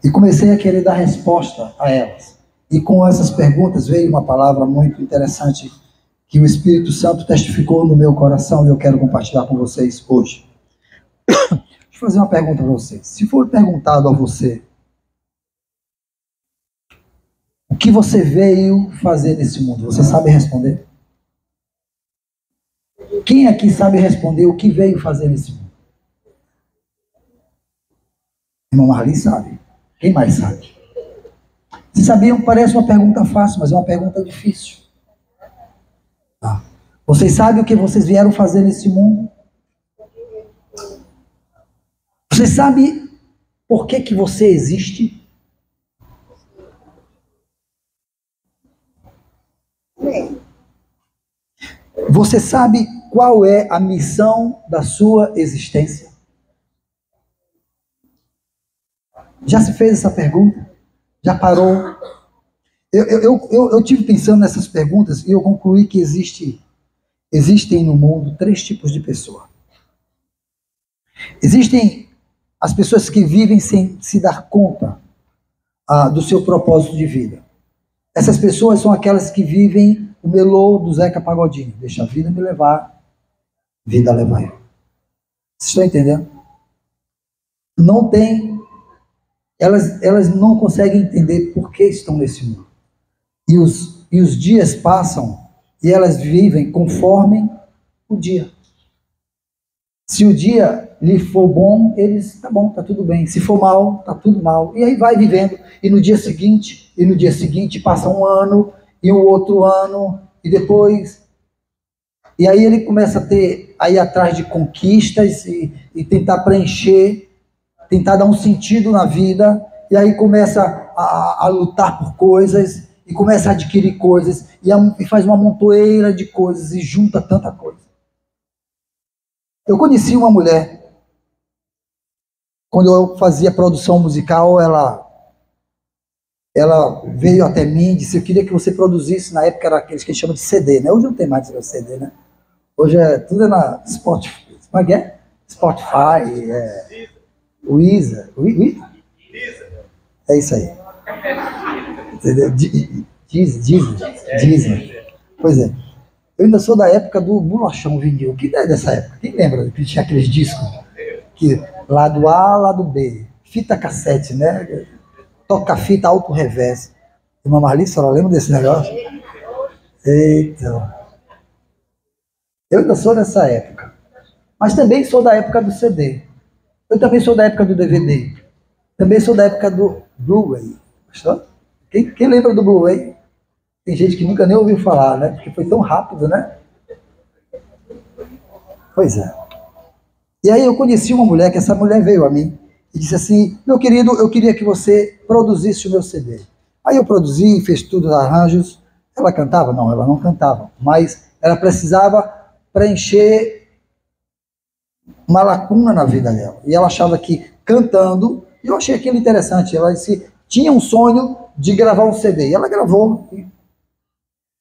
E comecei a querer dar resposta a elas. E com essas perguntas veio uma palavra muito interessante que o Espírito Santo testificou no meu coração e eu quero compartilhar com vocês hoje. Deixa eu fazer uma pergunta para vocês. Se for perguntado a você o que você veio fazer nesse mundo, você sabe responder? Quem aqui sabe responder o que veio fazer nesse mundo? Irmão Marli sabe. Quem mais sabe? Vocês sabiam? Parece uma pergunta fácil, mas é uma pergunta difícil. Tá. Vocês sabem o que vocês vieram fazer nesse mundo? Você sabe por que você existe? Você sabe qual é a missão da sua existência? Já se fez essa pergunta? Já parou? Eu tive pensando nessas perguntas e eu concluí que existem no mundo 3 tipos de pessoa. Existem as pessoas que vivem sem se dar conta do seu propósito de vida. Essas pessoas são aquelas que vivem o melô do Zeca Pagodinho. Deixa a vida me levar, vida leva eu. Vocês estão entendendo? Não tem... Elas não conseguem entender por que estão nesse mundo. E os dias passam e elas vivem conforme o dia. Se o dia lhe for bom, eles, tá bom, tá tudo bem. Se for mal, tá tudo mal. E aí vai vivendo. E no dia seguinte passa um ano, e um outro ano, e depois... E aí ele começa a ir atrás de conquistas e tentar preencher, tentar dar um sentido na vida, e aí começa a lutar por coisas, e começa a adquirir coisas, e faz uma montoeira de coisas, e junta tanta coisa. Eu conheci uma mulher, quando eu fazia produção musical, ela veio até mim e disse, eu queria que você produzisse, na época era aqueles que a gente chama de CD, né? Hoje não tem mais CD, né? Hoje tudo na Spotify, como é que é? Spotify, Weezer. É isso aí. Entendeu? Disney. Pois é. Eu ainda sou da época do bolachão vinil. Que é dessa época? Quem lembra que tinha aqueles discos? Que, lado A, lado B. Fita cassete, né? Toca-fita auto-reverso. Irmã Marli, a senhora lembra desse negócio? Eita. Eu ainda sou dessa época. Mas também sou da época do CD. Eu também sou da época do DVD. Também sou da época do Blu-ray. Quem lembra do Blu-ray? Tem gente que nunca nem ouviu falar, né? Porque foi tão rápido, né? Pois é. E aí eu conheci uma mulher, que essa mulher veio a mim e disse assim, meu querido, eu queria que você produzisse o meu CD. Aí eu produzi, fiz tudo os arranjos. Ela cantava? Não, ela não cantava. Mas ela precisava preencher uma lacuna na vida dela. E ela achava que cantando, e eu achei aquilo interessante, ela disse, tinha um sonho de gravar um CD. E ela gravou.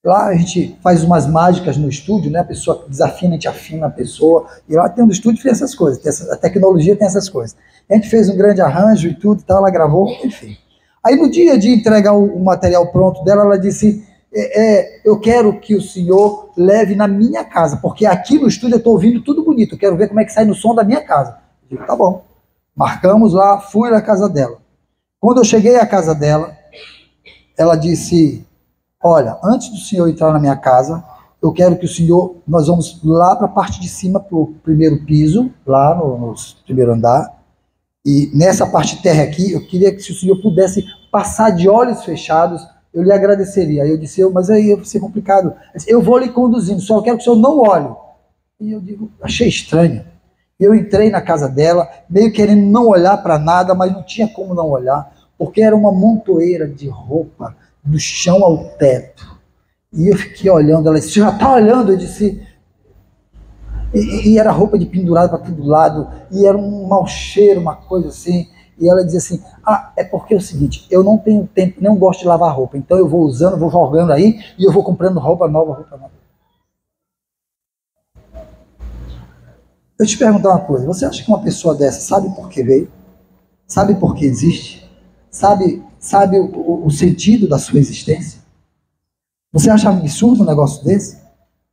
Lá a gente faz umas mágicas no estúdio, né? A pessoa desafina, a gente afina a pessoa. E lá dentro do estúdio fez essas coisas. A tecnologia tem essas coisas. A gente fez um grande arranjo e tudo, tal, ela gravou, enfim. Aí no dia de entregar o material pronto dela, ela disse, eu quero que o senhor leve na minha casa, porque aqui no estúdio eu estou ouvindo tudo bonito, eu quero ver como é que sai no som da minha casa. Eu digo, tá bom. Marcamos lá, fui na casa dela. Quando eu cheguei à casa dela, ela disse, olha, antes do senhor entrar na minha casa, eu quero que o senhor, nós vamos lá para a parte de cima, para o primeiro piso, lá no primeiro andar, e nessa parte de terra aqui, eu queria que se o senhor pudesse passar de olhos fechados, eu lhe agradeceria. Aí eu disse, mas aí vai ser complicado. Eu vou lhe conduzindo, só quero que o senhor não olhe. E eu digo, achei estranho. E eu entrei na casa dela, meio querendo não olhar para nada, mas não tinha como não olhar, porque era uma montoeira de roupa, do chão ao teto. E eu fiquei olhando, ela disse, você já está olhando? Eu disse, e era roupa de pendurado para todo lado, e era um mau cheiro, uma coisa assim. E ela dizia assim, é porque é o seguinte, eu não tenho tempo, nem gosto de lavar roupa, então eu vou usando, vou jogando aí, e eu vou comprando roupa nova. Eu te perguntar uma coisa, você acha que uma pessoa dessa sabe por que veio? Sabe por que existe? sabe o sentido da sua existência? Você acha absurdo um negócio desse?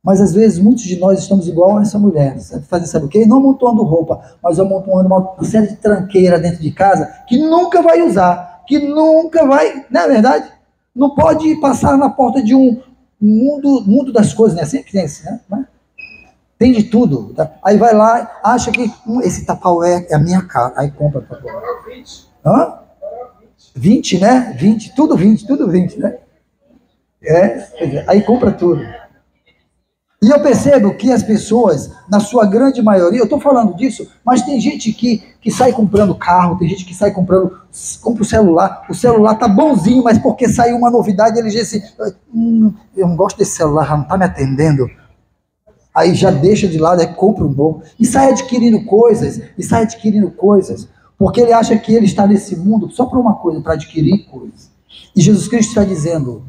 Mas às vezes muitos de nós estamos igual a essa mulher, sabe o quê? Não amontoando roupa, mas amontoando uma série de tranqueira dentro de casa que nunca vai usar, que nunca vai, não é verdade? Não pode passar na porta de um mundo das coisas, né? Sempre tem esse, né? Tem de tudo. Tá? Aí vai lá, acha que esse Tupperware é a minha cara, aí compra Tupperware. Hã? 20, né? 20, tudo 20, né? Aí compra tudo. E eu percebo que as pessoas, na sua grande maioria, eu estou falando disso, mas tem gente que sai comprando carro, tem gente que sai compra o celular tá bonzinho, mas porque saiu uma novidade, ele diz assim, eu não gosto desse celular, já não está me atendendo. Aí já deixa de lado, compra um novo, e sai adquirindo coisas, porque ele acha que ele está nesse mundo só para uma coisa, para adquirir coisas. E Jesus Cristo está dizendo,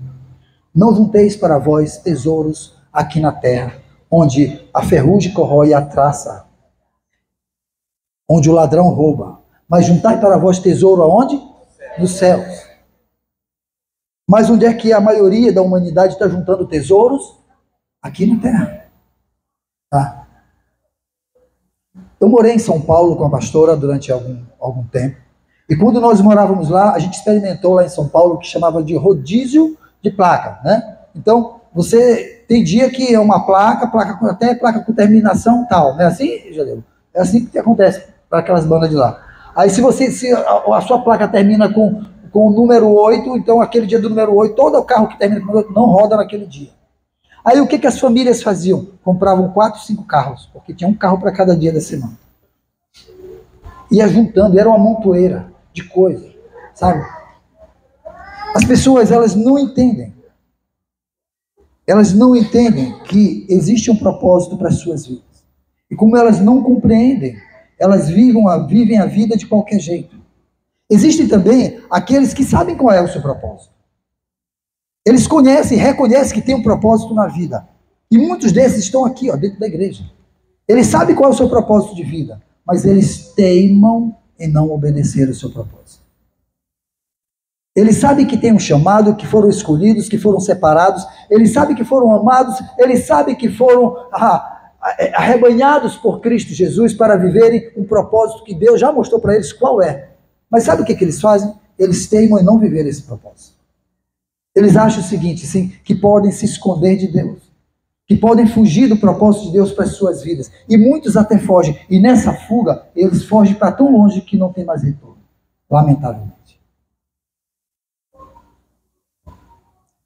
não junteis para vós tesouros aqui na terra, onde a ferrugem corrói a traça, onde o ladrão rouba, mas juntai para vós tesouro aonde? Nos céus. Mas onde é que a maioria da humanidade está juntando tesouros? Aqui na terra. Tá? Eu morei em São Paulo com a pastora durante algum tempo, e quando nós morávamos lá, a gente experimentou lá em São Paulo o que chamava de rodízio de placa, né? Então, você tem dia que é uma até placa com terminação tal, não é assim, Jaleu? É assim que acontece para aquelas bandas de lá. Aí se a sua placa termina com o número 8, então aquele dia do número 8, todo o carro que termina com o número 8 não roda naquele dia. Aí o que as famílias faziam? Compravam 4, 5 carros, porque tinha um carro para cada dia da semana. Ia juntando, era uma montoeira de coisa, sabe? As pessoas, elas não entendem. Elas não entendem que existe um propósito para as suas vidas. E como elas não compreendem, elas vivem a vida de qualquer jeito. Existem também aqueles que sabem qual é o seu propósito. Eles reconhecem que tem um propósito na vida. E muitos desses estão aqui, dentro da igreja. Eles sabem qual é o seu propósito de vida, mas eles teimam em não obedecer o seu propósito. Eles sabem que tem um chamado, que foram escolhidos, que foram separados, eles sabem que foram amados, eles sabem que foram arrebanhados por Cristo Jesus para viverem um propósito que Deus já mostrou para eles qual é. Mas sabe o que eles fazem? Eles teimam em não viver esse propósito. Eles acham o seguinte, sim, que podem se esconder de Deus, que podem fugir do propósito de Deus para as suas vidas. E muitos até fogem. E nessa fuga, eles fogem para tão longe que não tem mais retorno. Lamentavelmente.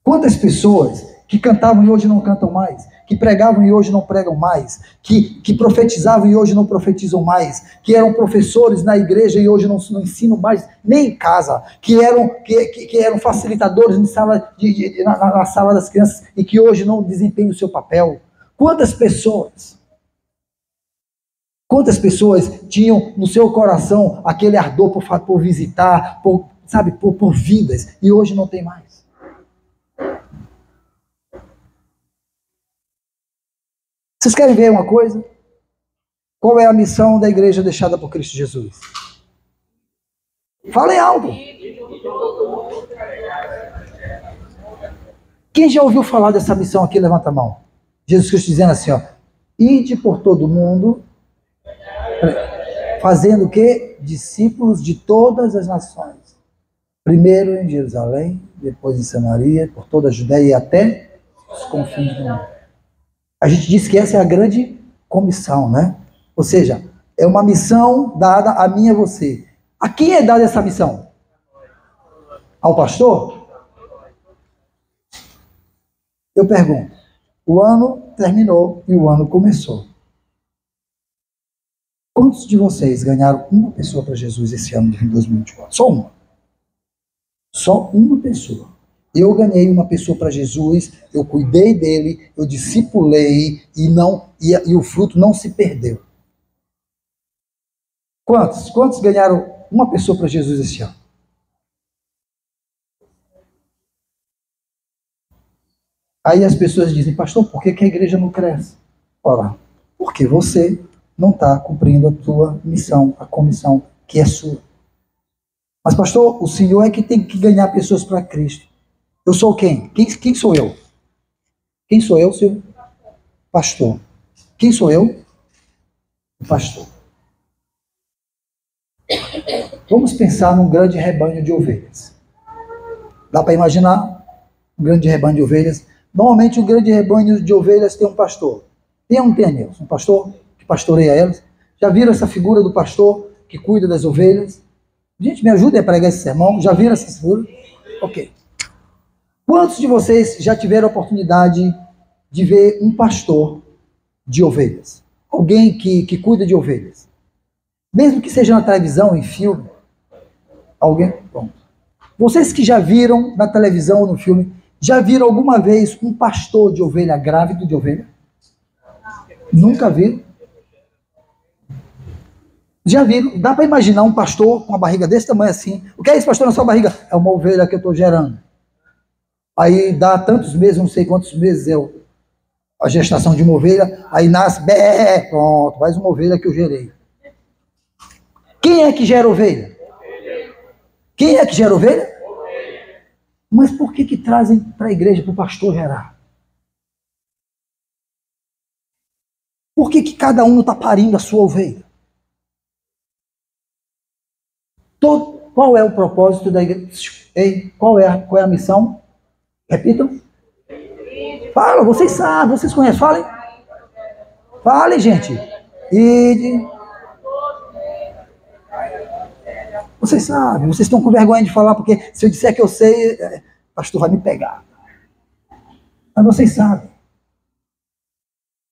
Quantas pessoas que cantavam e hoje não cantam mais, que pregavam e hoje não pregam mais, que profetizavam e hoje não profetizam mais, que eram professores na igreja e hoje não ensinam mais, nem em casa, que eram facilitadores na sala das crianças e que hoje não desempenham o seu papel. Quantas pessoas tinham no seu coração aquele ardor por visitar, por vidas, e hoje não tem mais? Vocês querem ver uma coisa? Qual é a missão da igreja deixada por Cristo Jesus? Falem algo. Quem já ouviu falar dessa missão aqui, levanta a mão. Jesus Cristo dizendo assim, ide por todo mundo, fazendo o quê? Discípulos de todas as nações. Primeiro em Jerusalém, depois em Samaria, por toda a Judéia e até os confins do mundo. A gente diz que essa é a grande comissão, né? Ou seja, é uma missão dada a mim e a você. A quem é dada essa missão? Ao pastor? Eu pergunto, o ano terminou e o ano começou. Quantos de vocês ganharam uma pessoa para Jesus esse ano de 2024? Só uma. Só uma pessoa. Eu ganhei uma pessoa para Jesus, eu cuidei dele, eu discipulei e o fruto não se perdeu. Quantos ganharam uma pessoa para Jesus esse ano? Aí as pessoas dizem, pastor, por que a igreja não cresce? Ora, porque você não está cumprindo a tua missão, a comissão que é sua. Mas, pastor, o senhor é que tem que ganhar pessoas para Cristo. Eu sou quem? Quem sou eu? Quem sou eu, senhor? Pastor. Quem sou eu? O pastor. Vamos pensar num grande rebanho de ovelhas. Dá para imaginar um grande rebanho de ovelhas? Normalmente, um grande rebanho de ovelhas tem um pastor. Tem ou não tem, Nilson? Um pastor que pastoreia elas. Já viram essa figura do pastor que cuida das ovelhas? Gente, me ajudem a pregar esse sermão. Já viram essa figura? Ok. Quantos de vocês já tiveram a oportunidade de ver um pastor de ovelhas? Alguém que cuida de ovelhas? Mesmo que seja na televisão, em filme. Alguém? Bom. Vocês que já viram na televisão ou no filme, já viram alguma vez um pastor de ovelha grávido de ovelha? Nunca viram? Já viram? Dá para imaginar um pastor com uma barriga desse tamanho assim? O que é isso, pastor, na sua barriga? É uma ovelha que eu estou gerando. Aí dá tantos meses, não sei quantos meses é a gestação de uma ovelha, aí nasce, pronto, mais uma ovelha que eu gerei. Quem é que gera ovelha? Quem é que gera ovelha? Mas por que trazem para a igreja, para o pastor gerar? Por que cada um está parindo a sua ovelha? Qual é o propósito da igreja? Ei, qual é a missão? Repitam. Fala, vocês sabem, vocês conhecem, falem. Falem, gente. Vocês sabem, vocês estão com vergonha de falar, porque se eu disser que eu sei, o pastor vai me pegar. Mas vocês sabem.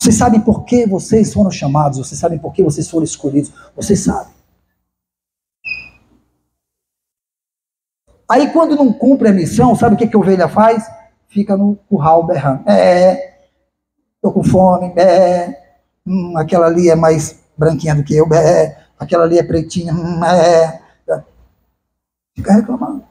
Vocês sabem por que vocês foram chamados, vocês sabem por que vocês foram escolhidos, vocês sabem. Aí quando não cumpre a missão, sabe o que a ovelha faz? Fica no curral berrando. Estou com fome, aquela ali é mais branquinha do que eu, aquela ali é pretinha, fica reclamando.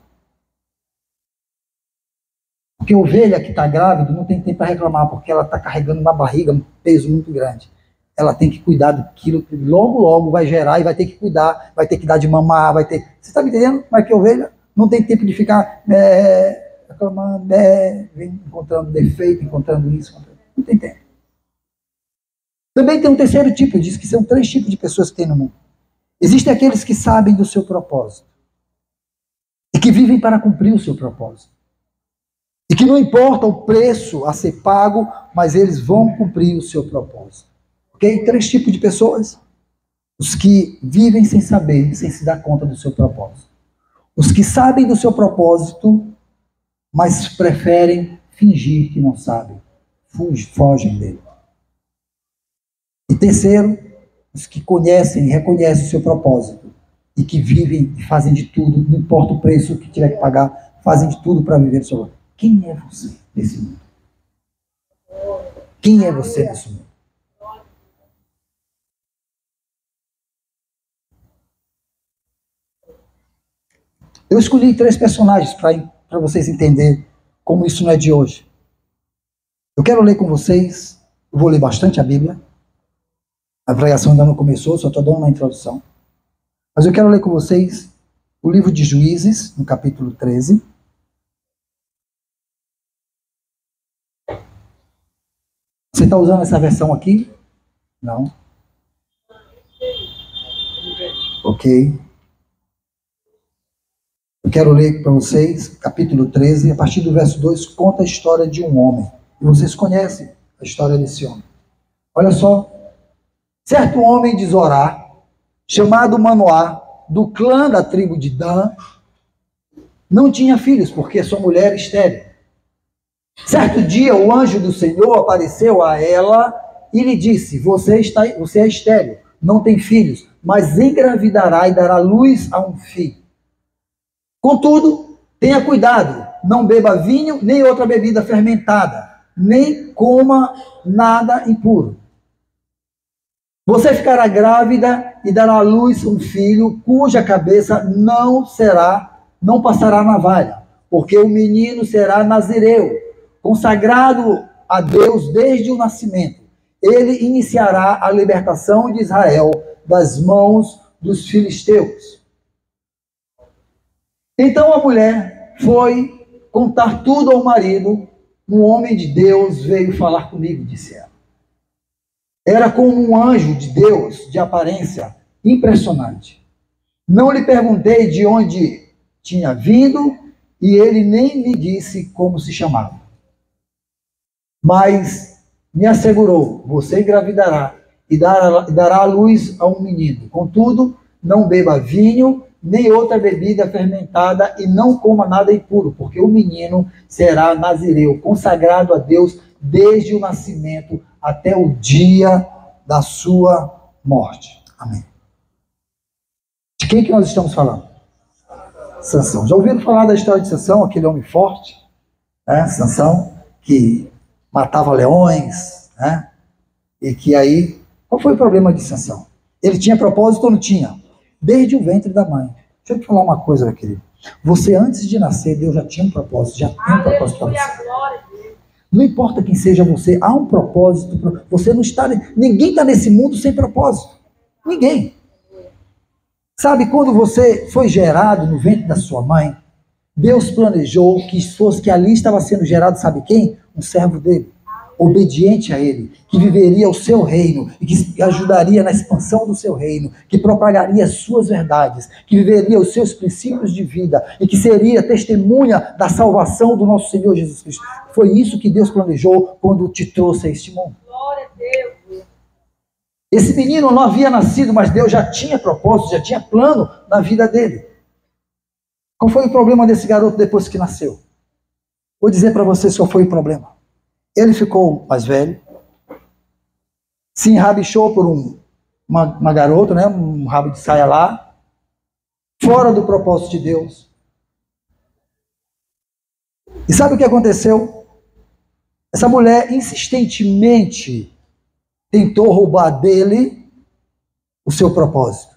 Porque a ovelha que está grávida não tem tempo para reclamar, porque ela está carregando uma barriga, um peso muito grande. Ela tem que cuidar daquilo, logo, logo vai gerar e vai ter que cuidar, vai ter que dar de mamar, vai ter... Você está me entendendo? Mas que a ovelha não tem tempo de ficar reclamando, encontrando defeito, encontrando isso, não tem tempo. Também tem um terceiro tipo, eu disse que são 3 tipos de pessoas que tem no mundo. Existem aqueles que sabem do seu propósito e que vivem para cumprir o seu propósito. E que não importa o preço a ser pago, mas eles vão cumprir o seu propósito. Ok? 3 tipos de pessoas. Os que vivem sem saber, sem se dar conta do seu propósito. Os que sabem do seu propósito, mas preferem fingir que não sabem. Fogem dele. E terceiro, os que conhecem e reconhecem o seu propósito. E que vivem e fazem de tudo, não importa o preço que tiver que pagar, fazem de tudo para viver o seu propósito. Quem é você nesse mundo? Quem é você nesse mundo? Eu escolhi 3 personagens para vocês entenderem como isso não é de hoje. Eu quero ler com vocês, eu vou ler bastante a Bíblia. A pregação ainda não começou, só estou dando uma introdução. Mas eu quero ler com vocês o livro de Juízes, no capítulo 13. Você está usando essa versão aqui? Não. Ok. Eu quero ler para vocês, capítulo 13, a partir do verso 2, conta a história de um homem. E vocês conhecem a história desse homem. Olha só. Certo homem de Zorá, chamado Manoá, do clã da tribo de Dan, não tinha filhos, porque sua mulher era estéril. Certo dia, o anjo do Senhor apareceu a ela e lhe disse: você é estéril, não tem filhos, mas engravidará e dará luz a um filho. Contudo, tenha cuidado, não beba vinho nem outra bebida fermentada, nem coma nada impuro. Você ficará grávida e dará à luz um filho cuja cabeça não passará navalha, porque o menino será nazireu, consagrado a Deus desde o nascimento. Ele iniciará a libertação de Israel das mãos dos filisteus. Então a mulher foi contar tudo ao marido. Um homem de Deus veio falar comigo, disse ela. Era como um anjo de Deus, de aparência impressionante. Não lhe perguntei de onde tinha vindo e ele nem me disse como se chamava. Mas me assegurou: você engravidará e dará à luz a um menino. Contudo, não beba vinho, nem outra bebida fermentada, e não coma nada impuro, porque o menino será nazireu, consagrado a Deus desde o nascimento até o dia da sua morte. Amém. De quem que nós estamos falando? Sansão. Já ouviram falar da história de Sansão, aquele homem forte? Né? Sansão, que matava leões, né? E que aí, qual foi o problema de Sansão? Ele tinha propósito ou não tinha? Desde o ventre da mãe. Deixa eu te falar uma coisa, meu querido. Você, antes de nascer, Deus já tinha um propósito, já tem um propósito para você. Não importa quem seja você, há um propósito. Você não está, ninguém está nesse mundo sem propósito. Ninguém. Sabe, quando você foi gerado no ventre da sua mãe, Deus planejou que ali estava sendo gerado, sabe quem? Um servo dele, obediente a ele, que viveria o seu reino, e que ajudaria na expansão do seu reino, que propagaria as suas verdades, que viveria os seus princípios de vida, e que seria testemunha da salvação do nosso Senhor Jesus Cristo. Foi isso que Deus planejou quando te trouxe a este mundo. Glória a Deus. Esse menino não havia nascido, mas Deus já tinha propósito, já tinha plano na vida dele. Qual foi o problema desse garoto depois que nasceu? Vou dizer para vocês qual foi o problema. Ele ficou mais velho, se enrabixou por uma garota, né, um rabo de saia lá, fora do propósito de Deus. E sabe o que aconteceu? Essa mulher insistentemente tentou roubar dele o seu propósito,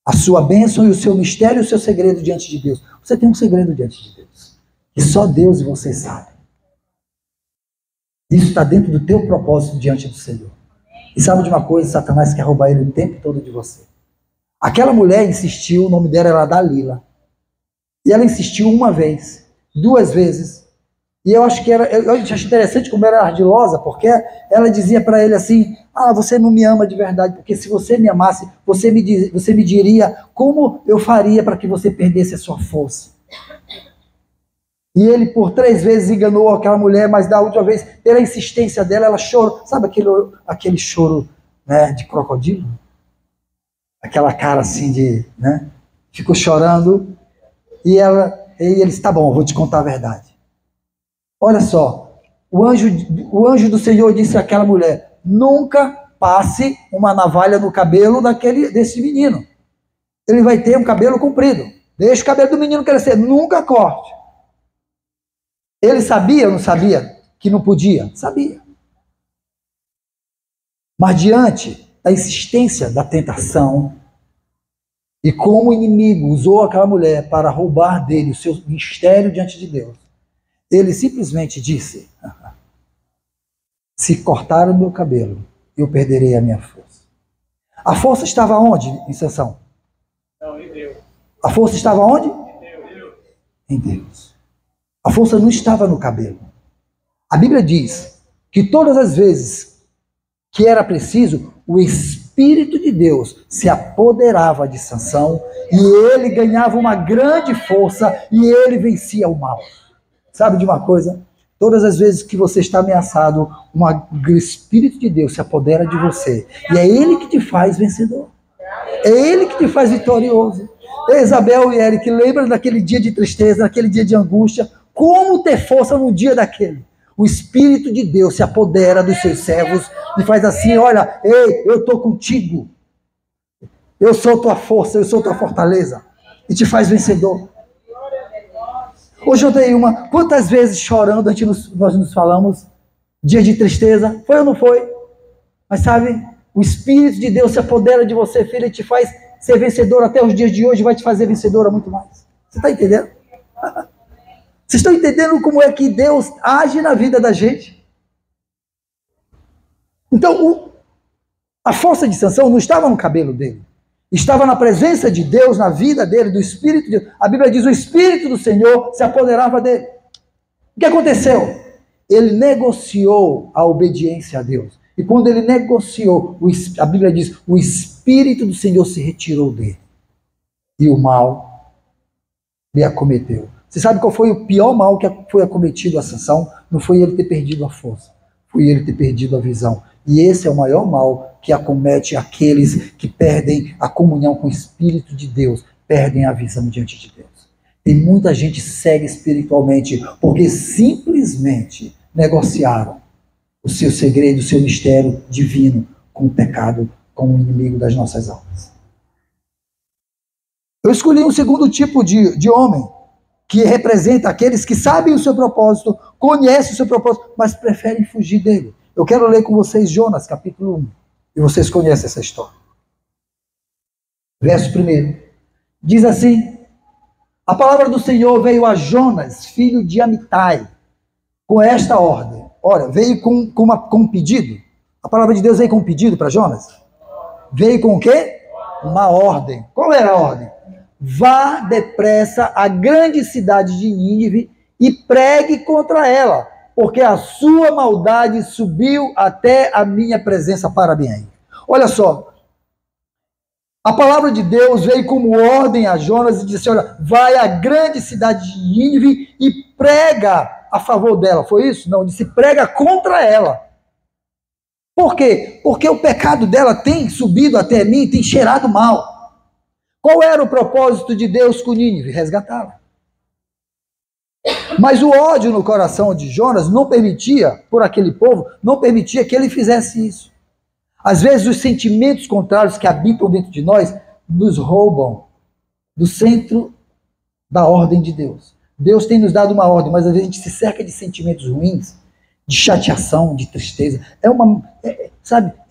a sua bênção e o seu mistério e o seu segredo diante de Deus. Você tem um segredo diante de Deus, que só Deus e você sabem. Isso está dentro do teu propósito diante do Senhor. E sabe de uma coisa? Satanás quer roubar ele o tempo todo de você. Aquela mulher insistiu, o nome dela era Dalila. E ela insistiu uma vez, duas vezes. E eu acho interessante como ela era ardilosa, porque ela dizia para ele assim: ah, você não me ama de verdade, porque se você me amasse, você me diria como eu faria para que você perdesse a sua força. E ele por 3 vezes enganou aquela mulher, mas da última vez, pela insistência dela, ela chorou. Sabe aquele choro, né, de crocodilo? Aquela cara assim de, né? Ficou chorando. E ele disse: tá bom, eu vou te contar a verdade. Olha só, o anjo do Senhor disse àquela mulher: nunca passe uma navalha no cabelo desse menino. Ele vai ter um cabelo comprido. Deixa o cabelo do menino crescer, nunca corte. Ele sabia ou não sabia que não podia? Sabia. Mas diante da insistência da tentação, e como o inimigo usou aquela mulher para roubar dele o seu mistério diante de Deus, ele simplesmente disse: se cortar o meu cabelo, eu perderei a minha força. A força estava onde em Sansão? Não, em Deus. A força estava onde? Em Deus. Em Deus. A força não estava no cabelo. A Bíblia diz que todas as vezes que era preciso, o Espírito de Deus se apoderava de Sansão e ele ganhava uma grande força e ele vencia o mal. Sabe de uma coisa? Todas as vezes que você está ameaçado, o Espírito de Deus se apodera de você. E é Ele que te faz vencedor. É Ele que te faz vitorioso. Isabel e Eric, lembra daquele dia de tristeza, daquele dia de angústia? Como ter força no dia daquele? O Espírito de Deus se apodera dos seus servos e faz assim: olha, ei, eu estou contigo. Eu sou tua força, eu sou tua fortaleza. E te faz vencedor. Hoje eu dei uma. Quantas vezes chorando nós nos falamos, dia de tristeza? Foi ou não foi? Mas sabe, o Espírito de Deus se apodera de você, filho, e te faz ser vencedor até os dias de hoje, vai te fazer vencedora muito mais. Você está entendendo? Vocês estão entendendo como é que Deus age na vida da gente? Então, a força de Sansão não estava no cabelo dele. estava na presença de Deus, na vida dele, do Espírito de Deus. A Bíblia diz: o Espírito do Senhor se apoderava dele. O que aconteceu? Ele negociou a obediência a Deus. E quando ele negociou, a Bíblia diz: o Espírito do Senhor se retirou dele. E o mal lhe acometeu. Você sabe qual foi o pior mal que foi acometido a Sansão? Não foi ele ter perdido a força, foi ele ter perdido a visão. E esse é o maior mal que acomete aqueles que perdem a comunhão com o Espírito de Deus, perdem a visão diante de Deus. Tem muita gente cega espiritualmente porque simplesmente negociaram o seu segredo, o seu mistério divino com o pecado, com o inimigo das nossas almas. Eu escolhi um segundo tipo de homem, que representa aqueles que sabem o seu propósito, conhecem o seu propósito, mas preferem fugir dele. Eu quero ler com vocês Jonas, capítulo 1. E vocês conhecem essa história. Verso 1. Diz assim: a palavra do Senhor veio a Jonas, filho de Amitai, com esta ordem. Olha, veio com um pedido. A palavra de Deus veio com um pedido para Jonas? Veio com o quê? Uma ordem. Qual era a ordem? Vá depressa à grande cidade de Nínive e pregue contra ela, porque a sua maldade subiu até a minha presença para bem. Olha só, a palavra de Deus veio como ordem a Jonas e disse: olha, vai à grande cidade de Nínive e prega a favor dela. Foi isso? Não, disse prega contra ela. Por quê? Porque o pecado dela tem subido até mim, tem cheirado mal. Qual era o propósito de Deus com Nínive? Resgatá-la. Mas o ódio no coração de Jonas não permitia, por aquele povo, não permitia que ele fizesse isso. Às vezes os sentimentos contrários que habitam dentro de nós nos roubam do centro da ordem de Deus. Deus tem nos dado uma ordem, mas às vezes a gente se cerca de sentimentos ruins, de chateação, de tristeza. É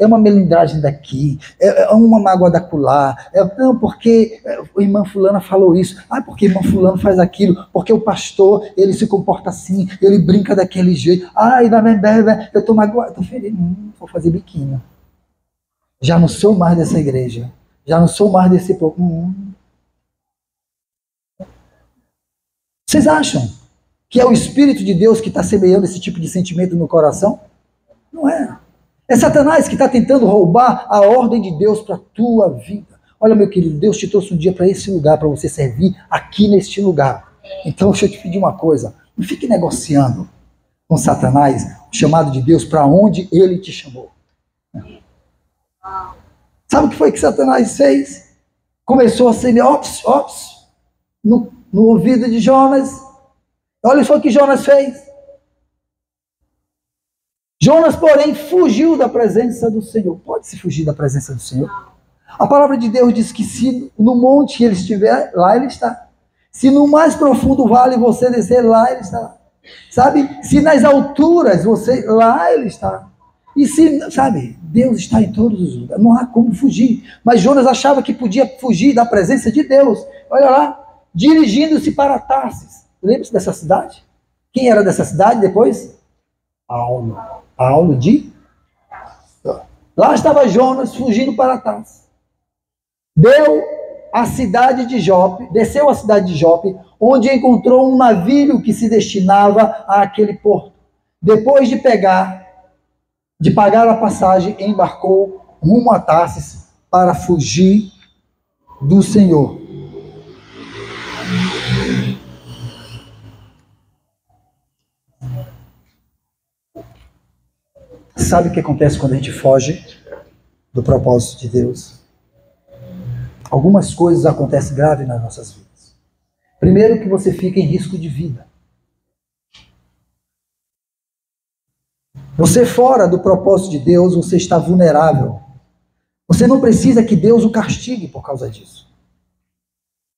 uma melindragem daqui, é uma mágoa da acolá. Não, porque a irmã fulana falou isso. Porque a irmã fulana faz aquilo. Porque o pastor, ele se comporta assim, ele brinca daquele jeito. Eu estou magoado, estou feliz. Vou fazer biquinho. Já não sou mais dessa igreja. Já não sou mais desse povo. Vocês acham que é o Espírito de Deus que está semeando esse tipo de sentimento no coração? Não é. É Satanás que está tentando roubar a ordem de Deus para a tua vida. Olha, meu querido, Deus te trouxe um dia para esse lugar, para você servir aqui neste lugar. Então, deixa eu te pedir uma coisa. Não fique negociando com Satanás, o chamado de Deus, para onde ele te chamou. Sabe o que foi que Satanás fez? Começou a semear, no ouvido de Jonas. Olha só o que Jonas fez. Jonas, porém, fugiu da presença do Senhor. Pode-se fugir da presença do Senhor? A palavra de Deus diz que se no monte ele estiver, lá ele está. Se no mais profundo vale você descer, lá ele está. Sabe? Se nas alturas você, lá ele está. E se, sabe, Deus está em todos os lugares. Não há como fugir. Mas Jonas achava que podia fugir da presença de Deus. Olha lá, dirigindo-se para Tarsis. Lembra-se dessa cidade? Quem era dessa cidade depois? Paulo de... Lá estava Jonas fugindo para Tarsis. Desceu a cidade de Jope, onde encontrou um navio que se destinava àquele porto. Depois de pagar a passagem, embarcou rumo a Tarsis para fugir do Senhor. Sabe o que acontece quando a gente foge do propósito de Deus? Algumas coisas acontecem graves nas nossas vidas. Primeiro, que você fica em risco de vida. Você fora do propósito de Deus, você está vulnerável. Você não precisa que Deus o castigue por causa disso.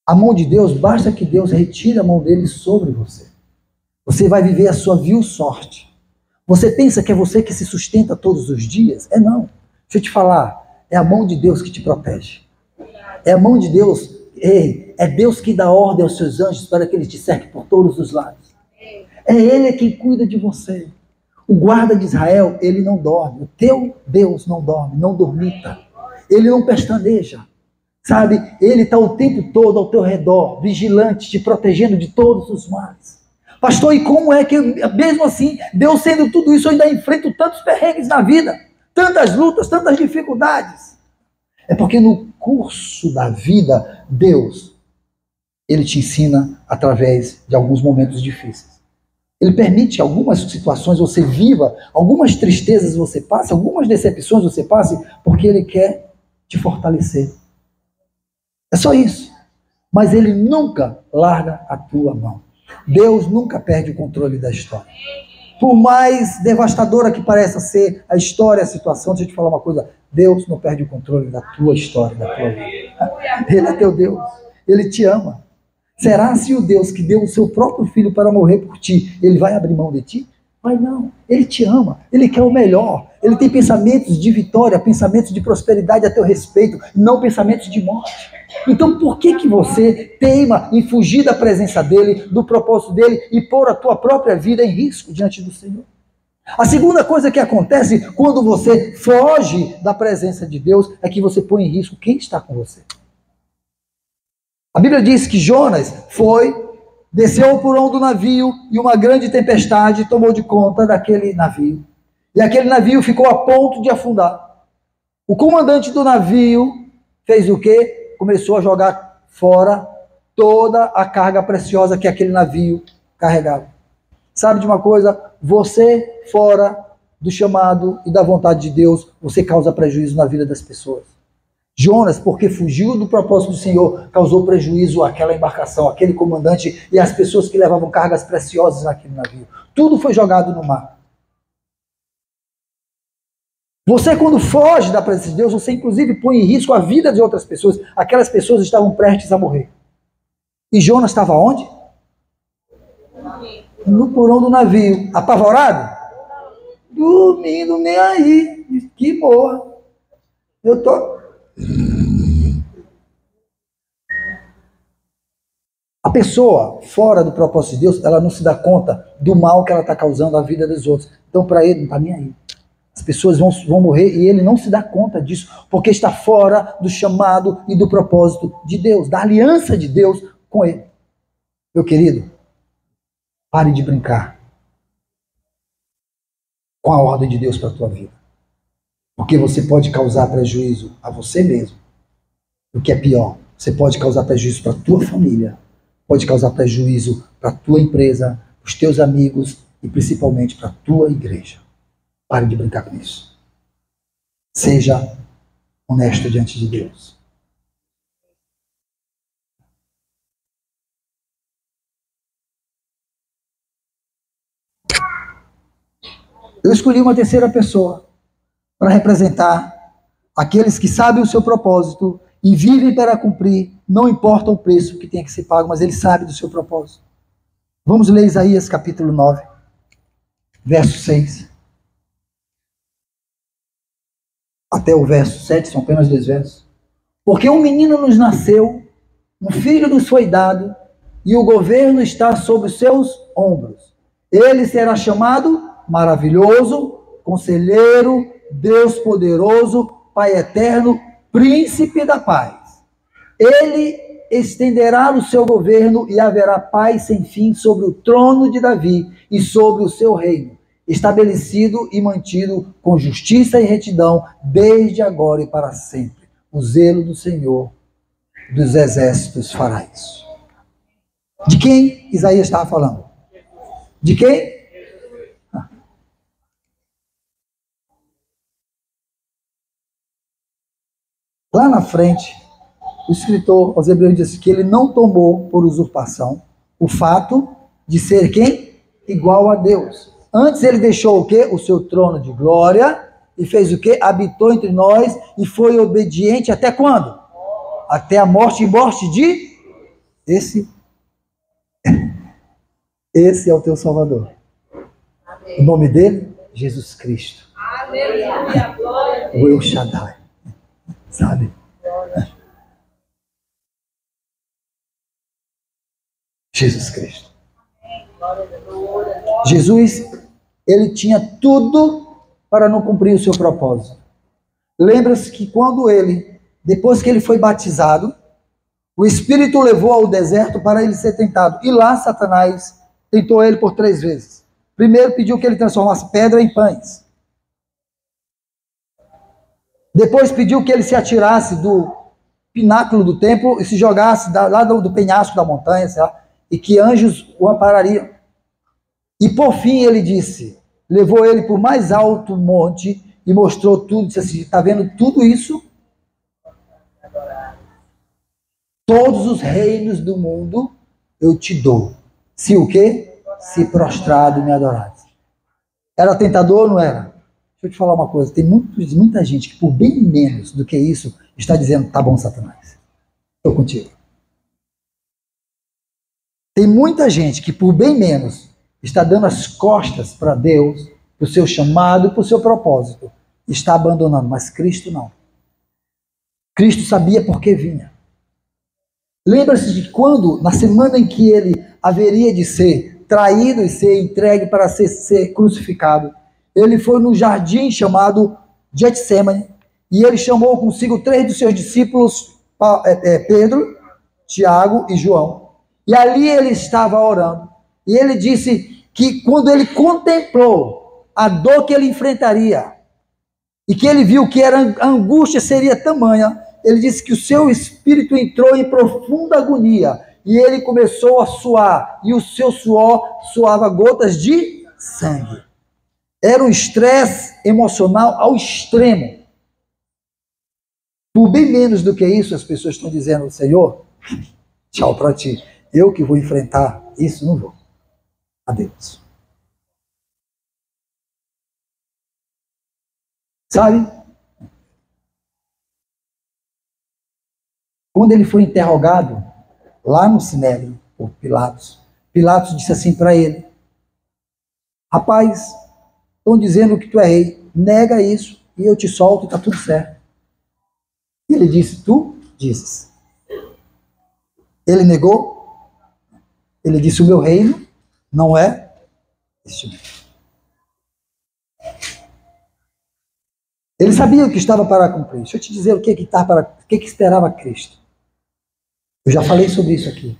A mão de Deus, basta que Deus retire a mão dele sobre você. Você vai viver a sua vil sorte. Você pensa que é você que se sustenta todos os dias? Não. Deixa eu te falar, é a mão de Deus que te protege. É a mão de Deus, é Deus que dá ordem aos seus anjos para que eles te cerquem por todos os lados. É Ele quem cuida de você. O guarda de Israel, ele não dorme. O teu Deus não dorme, não dormita. Ele não pestaneja. Sabe, ele está o tempo todo ao teu redor, vigilante, te protegendo de todos os males. Pastor, e como é que, mesmo assim, Deus sendo tudo isso, eu ainda enfrento tantos perrengues na vida, tantas lutas, tantas dificuldades? É porque no curso da vida, Deus, ele te ensina através de alguns momentos difíceis. Ele permite algumas situações você viva, algumas tristezas você passe, algumas decepções você passe, porque ele quer te fortalecer. É só isso. Mas ele nunca larga a tua mão. Deus nunca perde o controle da história. Por mais devastadora que pareça ser a história, a situação, deixa eu te falar uma coisa, Deus não perde o controle da tua história, da tua vida. Ele é teu Deus. Ele te ama. Será se o Deus que deu o seu próprio filho para morrer por ti, ele vai abrir mão de ti? Vai não. Ele te ama. Ele quer o melhor. Ele tem pensamentos de vitória, pensamentos de prosperidade a teu respeito, não pensamentos de morte. Então por que você teima em fugir da presença dele, do propósito dele e pôr a tua própria vida em risco diante do Senhor? A segunda coisa que acontece quando você foge da presença de Deus é que você põe em risco quem está com você. A Bíblia diz que Jonas desceu ao porão do navio e uma grande tempestade tomou de conta daquele navio. E aquele navio ficou a ponto de afundar. O comandante do navio fez o quê? Começou a jogar fora toda a carga preciosa que aquele navio carregava. Sabe de uma coisa? Você, fora do chamado e da vontade de Deus, você causa prejuízo na vida das pessoas. Jonas, porque fugiu do propósito do Senhor, causou prejuízo àquela embarcação, àquele comandante e às pessoas que levavam cargas preciosas naquele navio. Tudo foi jogado no mar. Você, quando foge da presença de Deus, você inclusive põe em risco a vida de outras pessoas. Aquelas pessoas estavam prestes a morrer. E Jonas estava onde? No porão do navio. Apavorado? Dormindo, nem aí. Que morra. Eu tô... A pessoa fora do propósito de Deus, ela não se dá conta do mal que ela está causando à vida dos outros. Então, para ele, não está nem aí. As pessoas vão morrer e ele não se dá conta disso, porque está fora do chamado e do propósito de Deus, da aliança de Deus com ele. Meu querido, pare de brincar com a ordem de Deus para a tua vida. Porque você pode causar prejuízo a você mesmo. O que é pior, você pode causar prejuízo para a tua família, pode causar prejuízo para a tua empresa, para os teus amigos e principalmente para a tua igreja. Pare de brincar com isso. Seja honesto diante de Deus. Eu escolhi uma terceira pessoa para representar aqueles que sabem o seu propósito e vivem para cumprir, não importa o preço que tenha que ser pago, mas ele sabe do seu propósito. Vamos ler Isaías capítulo 9, verso 6. Até o verso 7, são apenas 2 versos. Porque um menino nos nasceu, um filho nos foi dado, e o governo está sobre os seus ombros. Ele será chamado Maravilhoso, Conselheiro, Deus Poderoso, Pai Eterno, Príncipe da Paz. Ele estenderá o seu governo e haverá paz sem fim sobre o trono de Davi e sobre o seu reino, estabelecido e mantido com justiça e retidão desde agora e para sempre. O zelo do Senhor dos exércitos fará isso. De quem Isaías estava falando? De quem? Lá na frente, o escritor aos Hebreus diz que ele não tomou por usurpação o fato de ser quem? Igual a Deus. Antes ele deixou o quê? O seu trono de glória e fez o quê? Habitou entre nós e foi obediente até quando? Até a morte e morte de... Esse é o teu Salvador. Amém. O nome dele? Jesus Cristo. Amém. O El Shaddai. Sabe? Jesus Cristo. Jesus, ele tinha tudo para não cumprir o seu propósito. Lembra-se que quando ele depois que ele foi batizado, o Espírito o levou ao deserto para ele ser tentado. E lá Satanás tentou ele por 3 vezes. Primeiro pediu que ele transformasse pedra em pães. Depois pediu que ele se atirasse do pináculo do templo e se jogasse lá do penhasco da montanha, e que anjos o amparariam. E por fim ele disse, levou ele para o mais alto monte e mostrou tudo, disse assim, está vendo tudo isso? Todos os reinos do mundo eu te dou. Se o quê? Se prostrado e me adorasse. Era tentador ou não era? Deixa eu te falar uma coisa, tem muita gente que por bem menos do que isso está dizendo, tá bom, Satanás, estou contigo. Tem muita gente que por bem menos está dando as costas para Deus, para o seu chamado, para o seu propósito. Está abandonando, mas Cristo não. Cristo sabia por que vinha. Lembra-se de quando, na semana em que ele haveria de ser traído e ser entregue para ser crucificado, ele foi num jardim chamado Getsemane, e ele chamou consigo 3 dos seus discípulos, Pedro, Tiago e João. E ali ele estava orando. E ele disse que quando ele contemplou a dor que ele enfrentaria, e que ele viu que a angústia seria tamanha, ele disse que o seu espírito entrou em profunda agonia, e ele começou a suar, e o seu suor suava gotas de sangue. Era um estresse emocional ao extremo. Por bem menos do que isso, as pessoas estão dizendo, Senhor, tchau para ti. Eu que vou enfrentar isso, não vou. Adeus. Sabe? Quando ele foi interrogado, lá no Sinédrio, por Pilatos, Pilatos disse assim para ele, rapaz, estão dizendo que tu é rei, nega isso e eu te solto e está tudo certo. E ele disse, tu dizes. Ele negou, ele disse, o meu reino não é este mesmo. Ele sabia o que estava para cumprir. Deixa eu te dizer o que esperava Cristo. Eu já falei sobre isso aqui.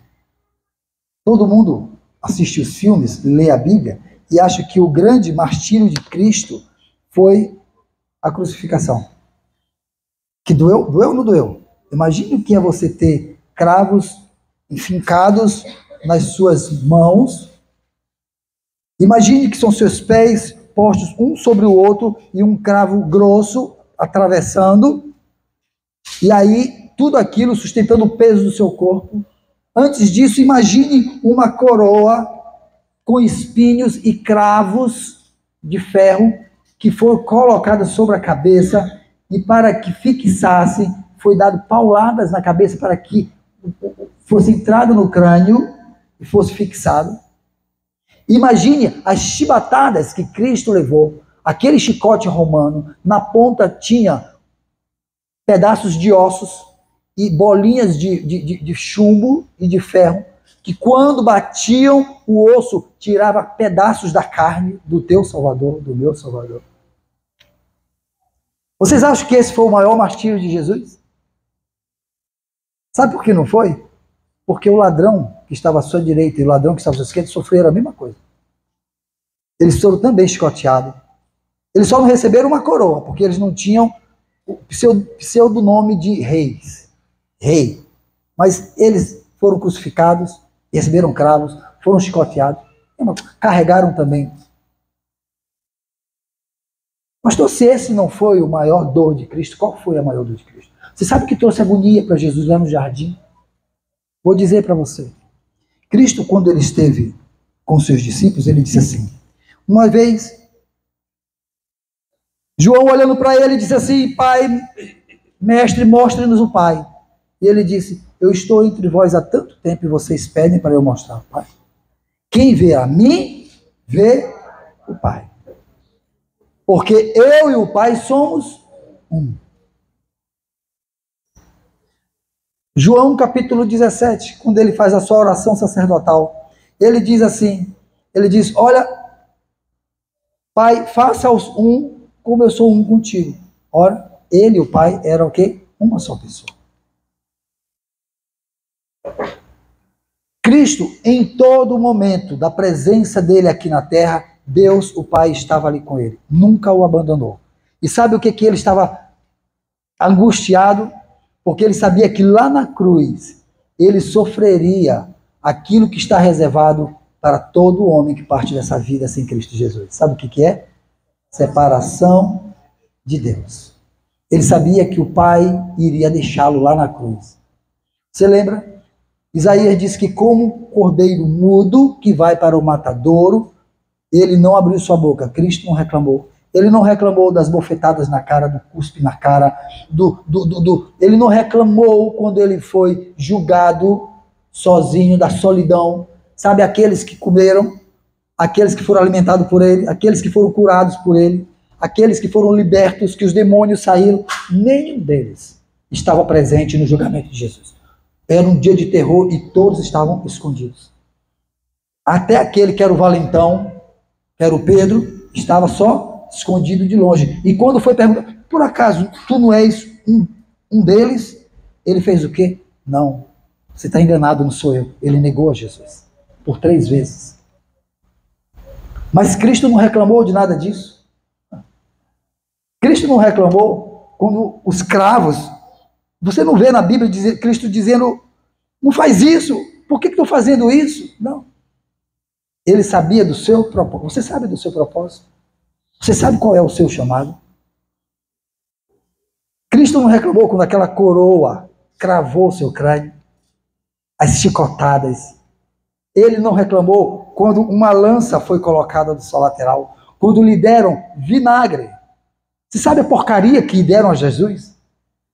Todo mundo assiste os filmes, lê a Bíblia e acha que o grande martírio de Cristo foi a crucificação. Que doeu? Doeu ou não doeu? Imagine o que é você ter cravos enfincados nas suas mãos. Imagine que são seus pés postos um sobre o outro e um cravo grosso atravessando. E aí, tudo aquilo sustentando o peso do seu corpo. Antes disso, imagine uma coroa com espinhos e cravos de ferro que foram colocadas sobre a cabeça e para que fixasse, foi dado pauladas na cabeça para que fosse entrado no crânio e fosse fixado. Imagine as chibatadas que Cristo levou, aquele chicote romano, na ponta tinha pedaços de ossos e bolinhas de chumbo e de ferro, que quando batiam o osso, tirava pedaços da carne do teu Salvador, do meu Salvador. Vocês acham que esse foi o maior martírio de Jesus? Sabe por que não foi? Porque o ladrão que estava à sua direita e o ladrão que estava à sua esquerda sofreram a mesma coisa. Eles foram também chicoteados. Eles só não receberam uma coroa, porque eles não tinham o pseudonome de reis. Rei. Mas eles foram crucificados, receberam cravos, foram chicoteados, carregaram também. Pastor, se esse não foi o maior dor de Cristo, qual foi a maior dor de Cristo? Você sabe o que trouxe agonia para Jesus lá no jardim? Vou dizer para você. Cristo, quando ele esteve com seus discípulos, ele disse assim, uma vez, João olhando para ele disse assim, Pai, mestre, mostre-nos o Pai. E ele disse, eu estou entre vós há tanto tempo e vocês pedem para eu mostrar o Pai. Quem vê a mim, vê o Pai. Porque eu e o Pai somos um. João capítulo 17, quando ele faz a sua oração sacerdotal, ele diz assim, ele diz, olha, Pai, faça-os um como eu sou um contigo. Ora, ele e o Pai eram o quê? Uma só pessoa. Cristo, em todo momento da presença dele aqui na terra, Deus, o Pai, estava ali com ele. Nunca o abandonou. E sabe o que ele estava angustiado? Porque ele sabia que lá na cruz ele sofreria aquilo que está reservado para todo homem que parte dessa vida sem Cristo Jesus. Sabe o que é? Separação de Deus. Ele sabia que o Pai iria deixá-lo lá na cruz. Você lembra? Isaías diz que como cordeiro mudo que vai para o matadouro, ele não abriu sua boca. Cristo não reclamou. Ele não reclamou das bofetadas na cara, do cuspe na cara, ele não reclamou quando ele foi julgado sozinho, da solidão. Sabe, aqueles que comeram, aqueles que foram alimentados por ele, aqueles que foram curados por ele, aqueles que foram libertos, que os demônios saíram, nenhum deles estava presente no julgamento de Jesus. Era um dia de terror e todos estavam escondidos. Até aquele que era o valentão, que era o Pedro, estava só escondido de longe. E quando foi perguntado, por acaso tu não és um deles? Ele fez o quê? Não, você está enganado, não sou eu. Ele negou a Jesus por 3 vezes. Mas Cristo não reclamou de nada disso. Cristo não reclamou quando os cravos... Você não vê na Bíblia Cristo dizendo, não faz isso, por que estou fazendo isso? Não. Ele sabia do seu propósito. Você sabe do seu propósito? Você sabe qual é o seu chamado? Cristo não reclamou quando aquela coroa cravou o seu crânio, as chicotadas. Ele não reclamou quando uma lança foi colocada do seu lateral, quando lhe deram vinagre. Você sabe a porcaria que deram a Jesus?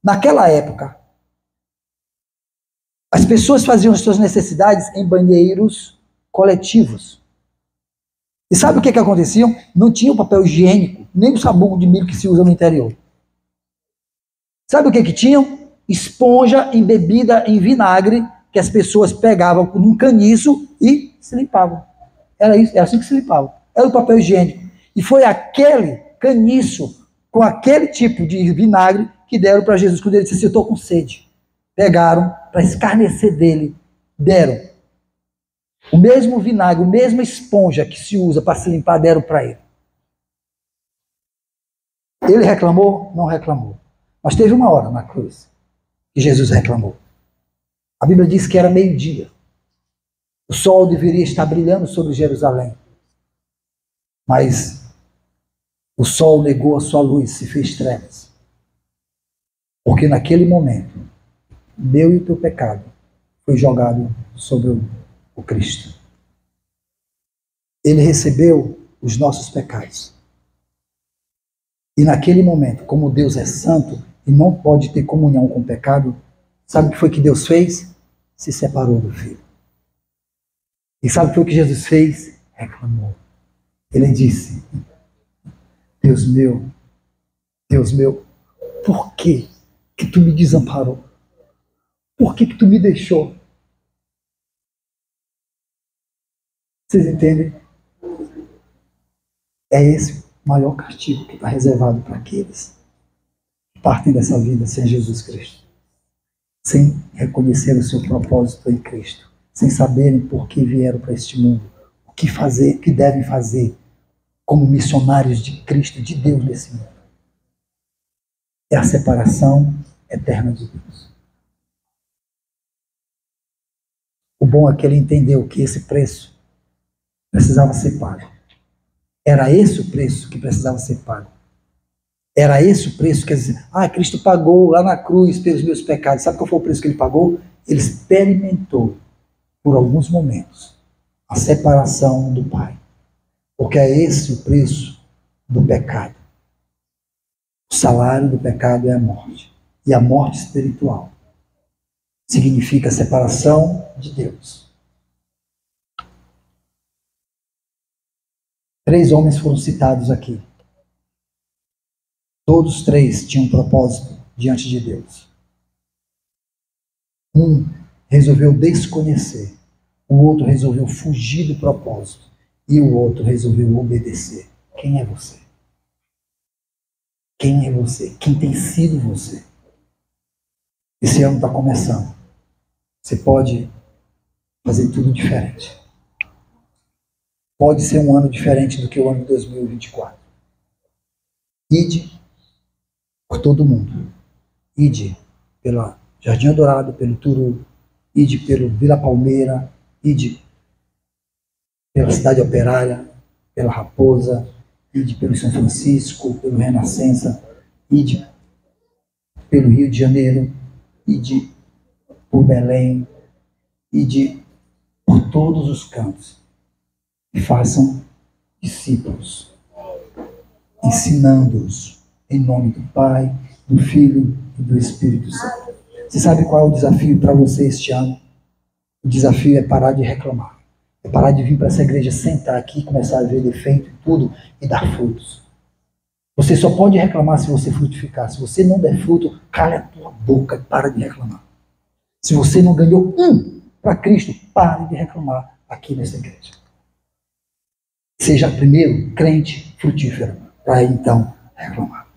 Naquela época, as pessoas faziam as suas necessidades em banheiros coletivos. E sabe o que acontecia? Não tinha o papel higiênico, nem o sabugo de milho que se usa no interior. Sabe o que tinham? Esponja embebida em vinagre, que as pessoas pegavam num caniço e se limpavam. Era isso, era assim que se limpavam. Era o papel higiênico. E foi aquele caniço, com aquele tipo de vinagre, que deram para Jesus quando ele disse, eu estou com sede. Pegaram para escarnecer dele, deram. O mesmo vinagre, a mesma esponja que se usa para se limpar, deram para ele. Ele reclamou? Não reclamou. Mas teve uma hora na cruz que Jesus reclamou. A Bíblia diz que era meio-dia. O sol deveria estar brilhando sobre Jerusalém. Mas o sol negou a sua luz, se fez trevas. Porque naquele momento, meu e o teu pecado foi jogado sobre o Cristo. Ele recebeu os nossos pecados. E naquele momento, como Deus é santo e não pode ter comunhão com o pecado, sabe o que foi que Deus fez? Se separou do Filho. E sabe o que foi que Jesus fez? Reclamou. Ele disse, Deus meu, por que tu me desamparou? Por que tu me deixou? Vocês entendem? É esse o maior castigo que está reservado para aqueles que partem dessa vida sem Jesus Cristo, sem reconhecer o seu propósito em Cristo, sem saberem por que vieram para este mundo, o que fazer, o que devem fazer como missionários de Cristo, de Deus nesse mundo. É a separação eterna de Deus. O bom é que ele entendeu que esse preço precisava ser pago. Era esse o preço que precisava ser pago. Era esse o preço que Cristo pagou lá na cruz pelos meus pecados. Sabe qual foi o preço que ele pagou? Ele experimentou por alguns momentos a separação do Pai. Porque é esse o preço do pecado. O salário do pecado é a morte. E a morte espiritual significa a separação de Deus. 3 homens foram citados aqui. Todos 3 tinham um propósito diante de Deus. Um resolveu desconhecer, o outro resolveu fugir do propósito e o outro resolveu obedecer. Quem é você? Quem é você? Quem tem sido você? Esse ano está começando. Você pode fazer tudo diferente. Pode ser um ano diferente do que o ano de 2024. Ide por todo mundo. Ide pela Jardim Dourado, pelo Turu, ide pelo Vila Palmeira, ide pela Cidade Operária, pela Raposa, ide pelo São Francisco, pelo Renascença, ide pelo Rio de Janeiro, ide por Belém, ide por todos os cantos. E façam discípulos, ensinando-os em nome do Pai, do Filho e do Espírito Santo. Você sabe qual é o desafio para você este ano? O desafio é parar de reclamar. É parar de vir para essa igreja, sentar aqui, começar a ver defeito e tudo e dar frutos. Você só pode reclamar se você frutificar. Se você não der fruto, cala a tua boca e para de reclamar. Se você não ganhou para Cristo, pare de reclamar aqui nessa igreja. Seja primeiro crente frutífero, para então reclamar.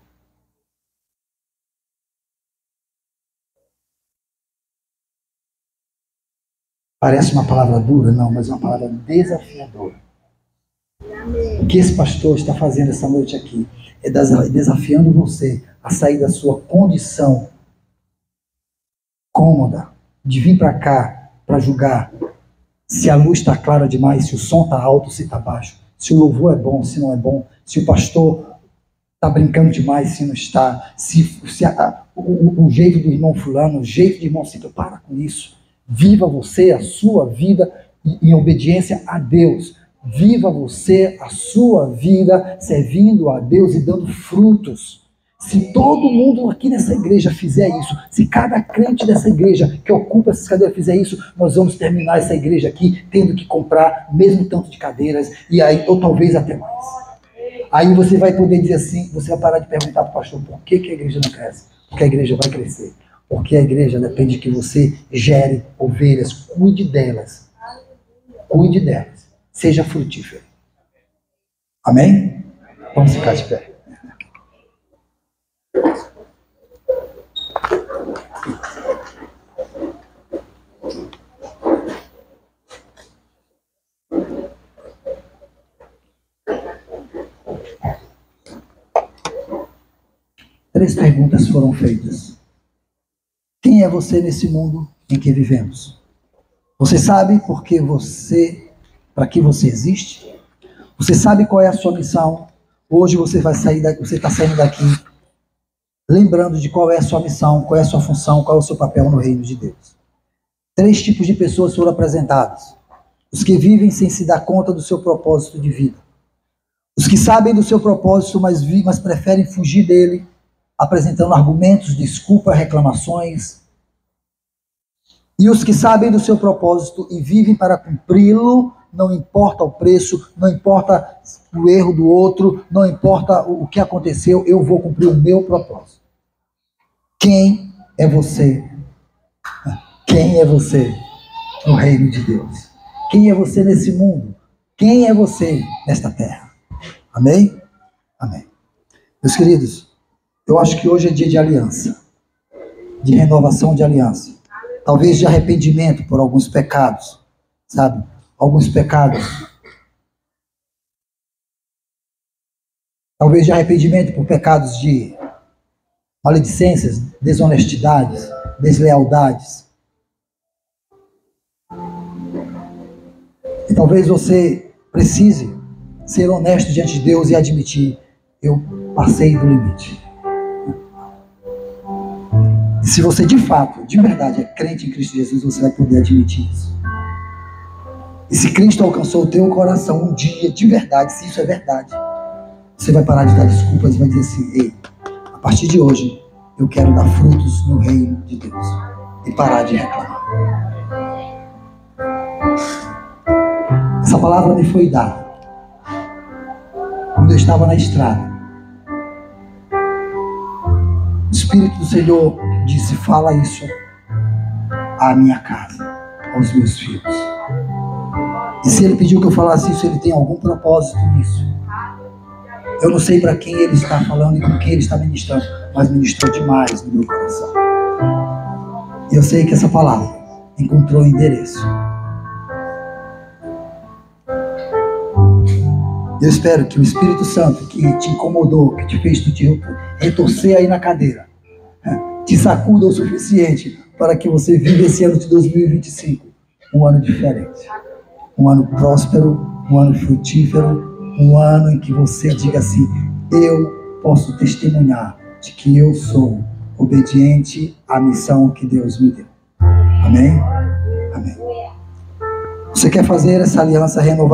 Parece uma palavra dura? Não, mas é uma palavra desafiadora. O que esse pastor está fazendo essa noite aqui é desafiando você a sair da sua condição cômoda, de vir para cá para julgar se a luz está clara demais, se o som está alto, se está baixo, se o louvor é bom, se não é bom, se o pastor está brincando demais, se não está, o jeito do irmão fulano, o jeito do irmão Cito, para com isso. Viva você a sua vida em obediência a Deus. Viva você a sua vida servindo a Deus e dando frutos. Se todo mundo aqui nessa igreja fizer isso, se cada crente dessa igreja que ocupa essas cadeiras fizer isso, nós vamos terminar essa igreja aqui tendo que comprar mesmo tanto de cadeiras, e aí, ou talvez até mais. Aí você vai poder dizer assim, você vai parar de perguntar para o pastor por que a igreja não cresce. Porque a igreja vai crescer. Porque a igreja depende que você gere ovelhas, cuide delas. Cuide delas. Seja frutífero. Amém? Vamos ficar de pé. Três perguntas foram feitas. Quem é você nesse mundo em que vivemos? Você sabe para que você existe? Você sabe qual é a sua missão? Hoje você está saindo daqui lembrando de qual é a sua missão, qual é a sua função, qual é o seu papel no reino de Deus. Três tipos de pessoas foram apresentados. Os que vivem sem se dar conta do seu propósito de vida. Os que sabem do seu propósito, mas preferem fugir dele, apresentando argumentos, desculpas, reclamações. E os que sabem do seu propósito e vivem para cumpri-lo, não importa o preço, não importa o erro do outro, não importa o que aconteceu, eu vou cumprir o meu propósito. Quem é você? Quem é você no reino de Deus? Quem é você nesse mundo? Quem é você nesta terra? Amém? Amém. Meus queridos, eu acho que hoje é dia de aliança, de renovação de aliança. Talvez de arrependimento por alguns pecados, sabe? Alguns pecados. Talvez de arrependimento por pecados de maledicências, desonestidades, deslealdades. E talvez você precise ser honesto diante de Deus e admitir: eu passei do limite. E se você de fato, de verdade, é crente em Cristo Jesus, você vai poder admitir isso. E se Cristo alcançou o teu coração um dia, de verdade, se isso é verdade, você vai parar de dar desculpas e vai dizer assim: ei, a partir de hoje, eu quero dar frutos no reino de Deus. E parar de reclamar. Essa palavra me foi dada quando eu estava na estrada. O Espírito do Senhor disse: fala isso à minha casa, aos meus filhos. E se Ele pediu que eu falasse isso, Ele tem algum propósito nisso. Eu não sei para quem Ele está falando e com quem Ele está ministrando, mas ministrou demais no meu coração. E eu sei que essa palavra encontrou endereço. Eu espero que o Espírito Santo que te incomodou, que te fez te retorcer aí na cadeira, te sacuda o suficiente para que você viva esse ano de 2025 um ano diferente, um ano próspero, um ano frutífero, um ano em que você diga assim: eu posso testemunhar de que eu sou obediente à missão que Deus me deu. Amém? Amém. Você quer fazer essa aliança renovada?